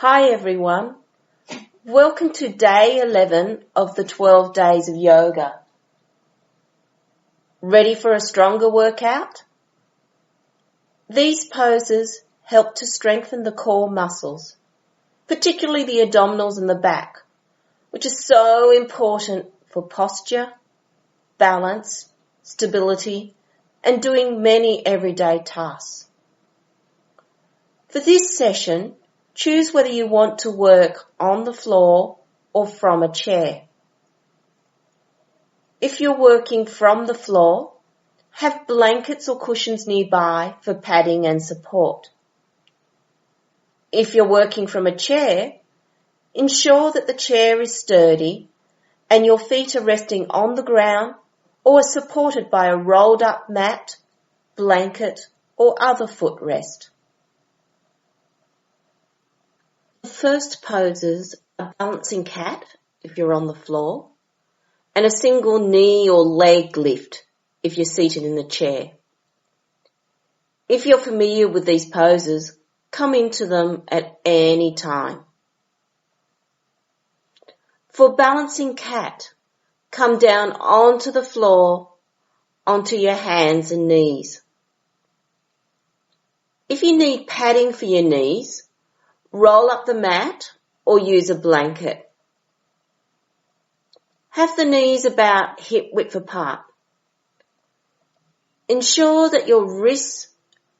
Hi everyone, welcome to day 11 of the 12 days of yoga. Ready for a stronger workout? These poses help to strengthen the core muscles, particularly the abdominals and the back, which is so important for posture, balance, stability, and doing many everyday tasks. For this session, choose whether you want to work on the floor or from a chair. If you're working from the floor, have blankets or cushions nearby for padding and support. If you're working from a chair, ensure that the chair is sturdy and your feet are resting on the ground or are supported by a rolled up mat, blanket or other footrest. The first poses are balancing cat if you're on the floor and a single knee or leg lift if you're seated in the chair. If you're familiar with these poses, come into them at any time. For balancing cat, come down onto the floor, onto your hands and knees. If you need padding for your knees, roll up the mat or use a blanket. Have the knees about hip width apart. Ensure that your wrists,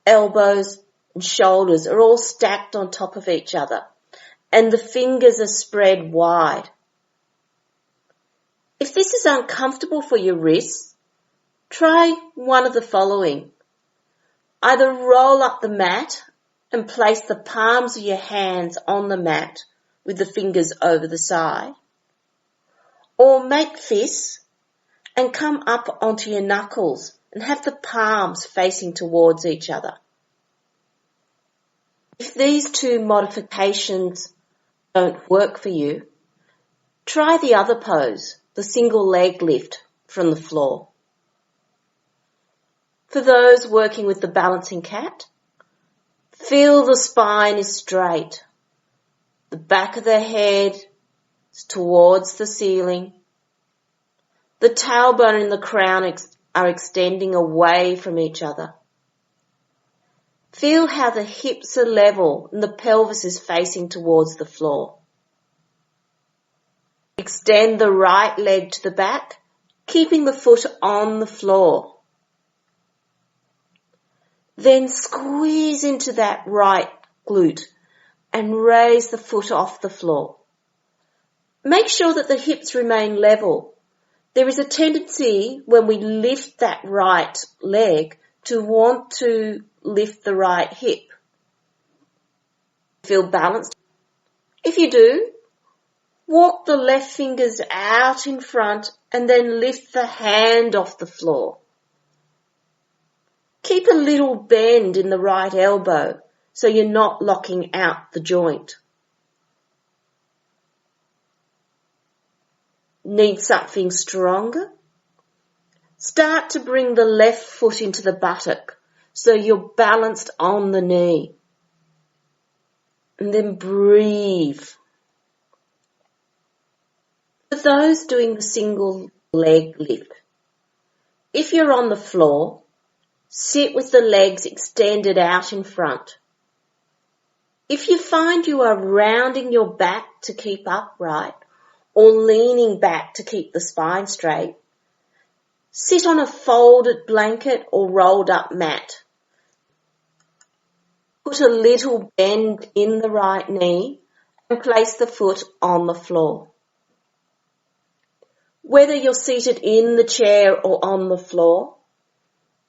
elbows and shoulders are all stacked on top of each other and the fingers are spread wide. If this is uncomfortable for your wrists, try one of the following. Either roll up the mat and place the palms of your hands on the mat with the fingers over the side, or make fists and come up onto your knuckles and have the palms facing towards each other. If these two modifications don't work for you, try the other pose, the single leg lift from the floor. For those working with the balancing cat, feel the spine is straight. The back of the head is towards the ceiling. The tailbone and the crown are extending away from each other. Feel how the hips are level and the pelvis is facing towards the floor. Extend the right leg to the back, keeping the foot on the floor. Then squeeze into that right glute and raise the foot off the floor. Make sure that the hips remain level. There is a tendency when we lift that right leg to want to lift the right hip. Feel balanced? If you do, walk the left fingers out in front and then lift the hand off the floor. Keep a little bend in the right elbow so you're not locking out the joint. Need something stronger? Start to bring the left foot into the buttock so you're balanced on the knee. And then breathe. For those doing the single leg lift, if you're on the floor, sit with the legs extended out in front. If you find you are rounding your back to keep upright or leaning back to keep the spine straight, sit on a folded blanket or rolled up mat. Put a little bend in the right knee and place the foot on the floor. Whether you're seated in the chair or on the floor,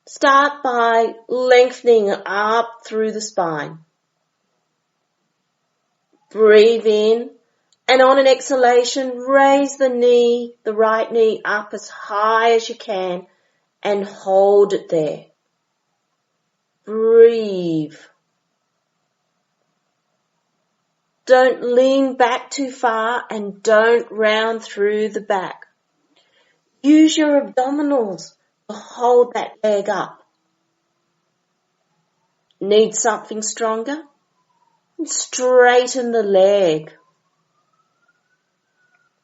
start by lengthening up through the spine. Breathe in and on an exhalation, raise the right knee up as high as you can and hold it there. Breathe. Don't lean back too far and don't round through the back. Use your abdominals to hold that leg up. Need something stronger? And straighten the leg.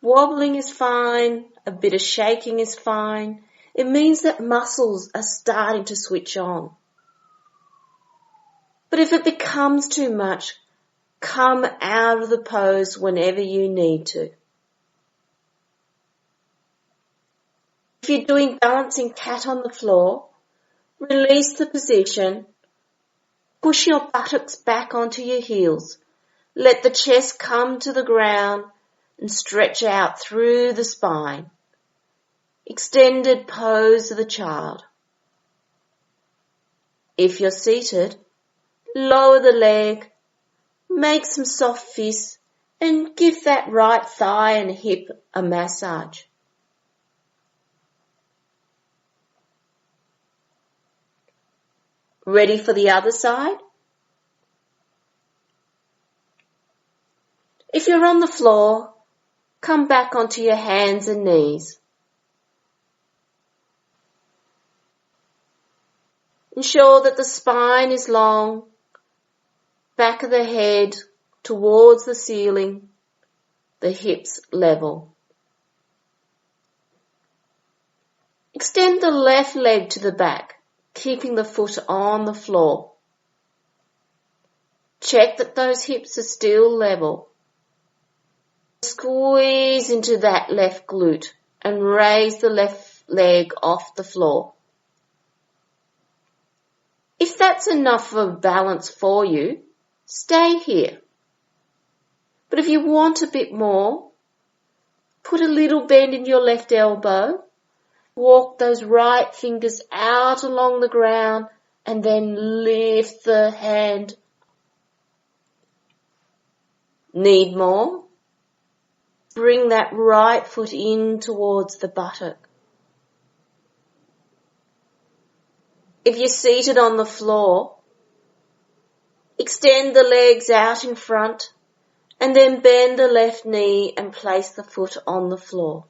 Wobbling is fine, a bit of shaking is fine. It means that muscles are starting to switch on. But if it becomes too much, come out of the pose whenever you need to. If you're doing balancing cat on the floor, release the position, push your buttocks back onto your heels, let the chest come to the ground and stretch out through the spine. Extended pose of the child. If you're seated, lower the leg, make some soft fists and give that right thigh and hip a massage. Ready for the other side? If you're on the floor, come back onto your hands and knees. Ensure that the spine is long, back of the head towards the ceiling, the hips level. Extend the left leg to the back, keeping the foot on the floor. Check that those hips are still level. Squeeze into that left glute and raise the left leg off the floor. If that's enough of balance for you, stay here. But if you want a bit more, put a little bend in your left elbow, walk those right fingers out along the ground and then lift the hand. Need more? Bring that right foot in towards the buttock. If you're seated on the floor, extend the legs out in front and then bend the left knee and place the foot on the floor.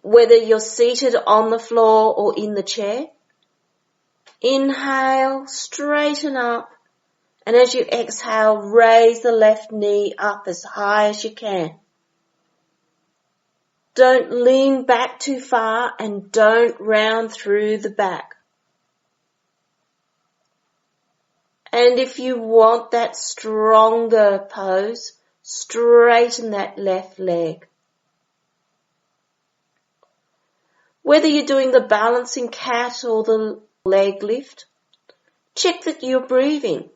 Whether you're seated on the floor or in the chair, inhale, straighten up, and as you exhale, raise the left knee up as high as you can. Don't lean back too far and don't round through the back. And if you want that stronger pose, straighten that left leg. Whether you're doing the balancing cat or the leg lift, check that you're breathing.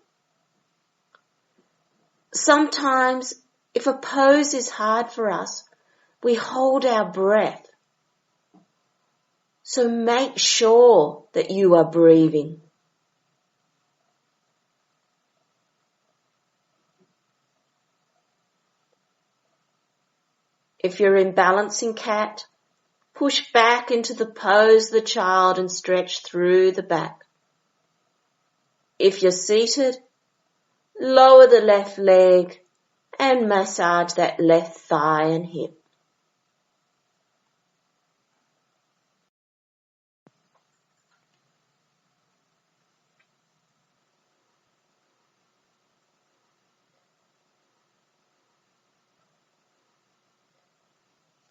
Sometimes, if a pose is hard for us, we hold our breath. So make sure that you are breathing. If you're in balancing cat, push back into the pose of the child and stretch through the back. If you're seated, lower the left leg and massage that left thigh and hip.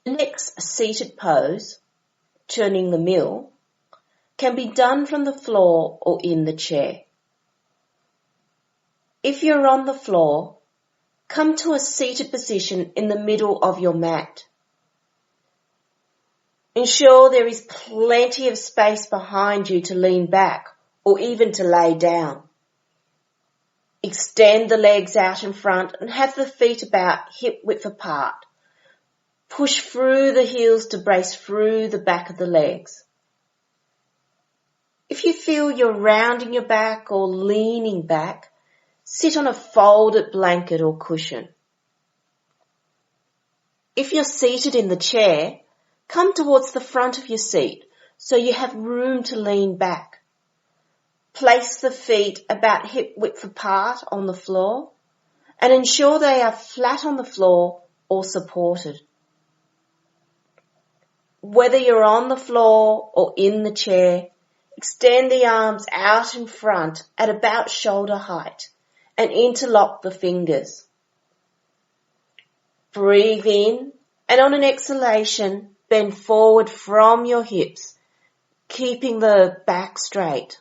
The next seated pose, turning the mill, can be done from the floor or in the chair. If you're on the floor, come to a seated position in the middle of your mat. Ensure there is plenty of space behind you to lean back or even to lay down. Extend the legs out in front and have the feet about hip width apart. Push through the heels to brace through the back of the legs. If you feel you're rounding your back or leaning back, sit on a folded blanket or cushion. If you're seated in the chair, come towards the front of your seat so you have room to lean back. Place the feet about hip width apart on the floor and ensure they are flat on the floor or supported. Whether you're on the floor or in the chair, Extend the arms out in front at about shoulder height and interlock the fingers. Breathe in, and on an exhalation, bend forward from your hips, keeping the back straight.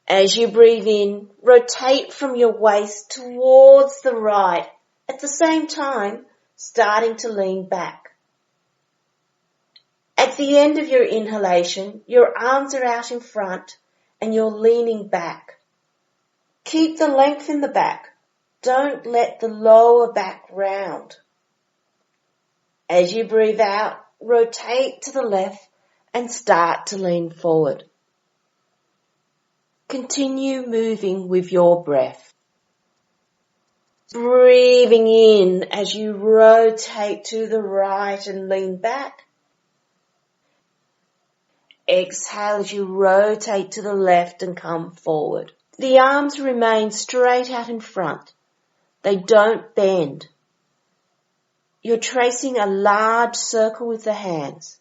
As you breathe in, rotate from your waist towards the right, at the same time starting to lean back. At the end of your inhalation, your arms are out in front and you're leaning back. Keep the length in the back. Don't let the lower back round. As you breathe out, rotate to the left and start to lean forward. Continue moving with your breath. Breathing in as you rotate to the right and lean back. Exhale as you rotate to the left and come forward. The arms remain straight out in front. They don't bend. You're tracing a large circle with the hands.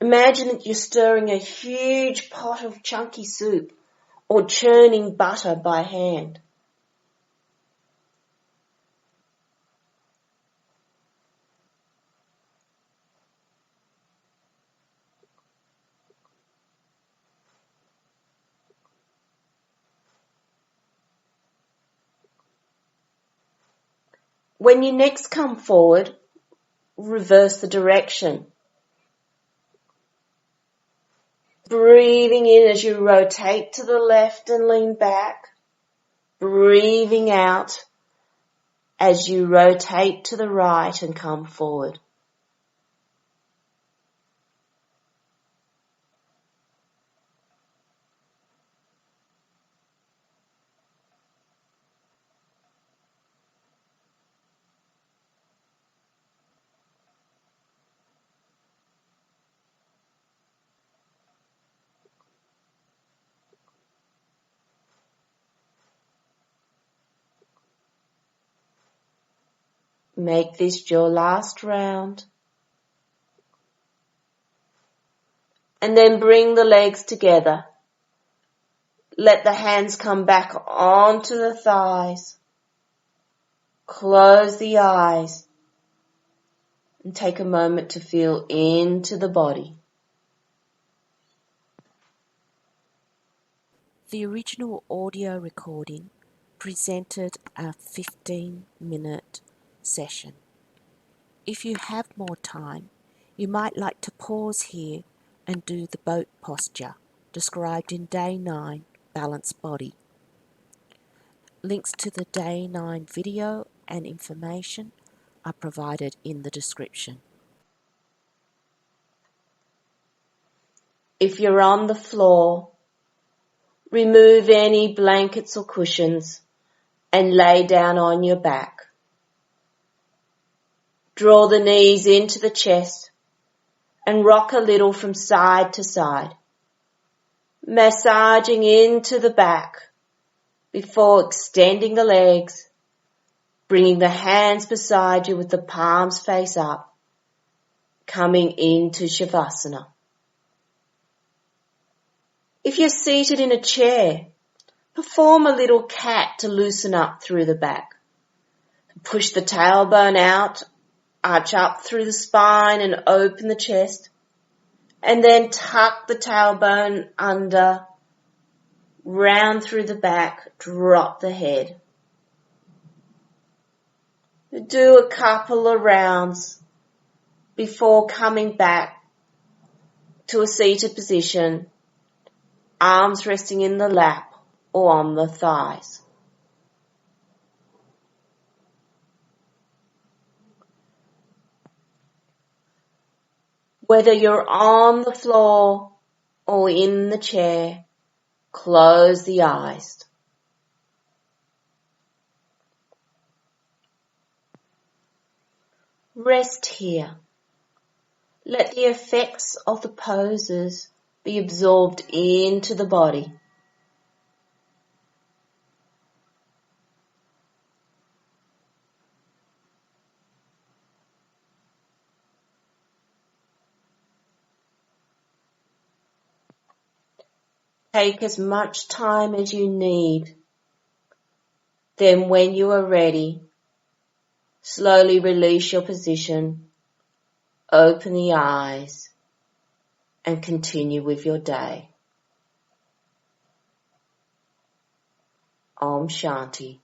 Imagine that you're stirring a huge pot of chunky soup or churning butter by hand. When you next come forward, reverse the direction. Breathing in as you rotate to the left and lean back. Breathing out as you rotate to the right and come forward. Make this your last round. And then bring the legs together. Let the hands come back onto the thighs. Close the eyes. And take a moment to feel into the body. The original audio recording presented a 15-minute session. If you have more time, you might like to pause here and do the boat posture described in Day 9, Balanced Body. Links to the Day 9 video and information are provided in the description. If you're on the floor, remove any blankets or cushions and lay down on your back. Draw the knees into the chest and rock a little from side to side, massaging into the back before extending the legs, bringing the hands beside you with the palms face up, coming into Shavasana. If you're seated in a chair, perform a little cat to loosen up through the back. Push the tailbone out, arch up through the spine and open the chest, and then tuck the tailbone under, round through the back, drop the head. Do a couple of rounds before coming back to a seated position, arms resting in the lap or on the thighs. Whether you're on the floor or in the chair, close the eyes. Rest here. Let the effects of the poses be absorbed into the body. Take as much time as you need. Then when you are ready, slowly release your position, open the eyes, and continue with your day. Om Shanti.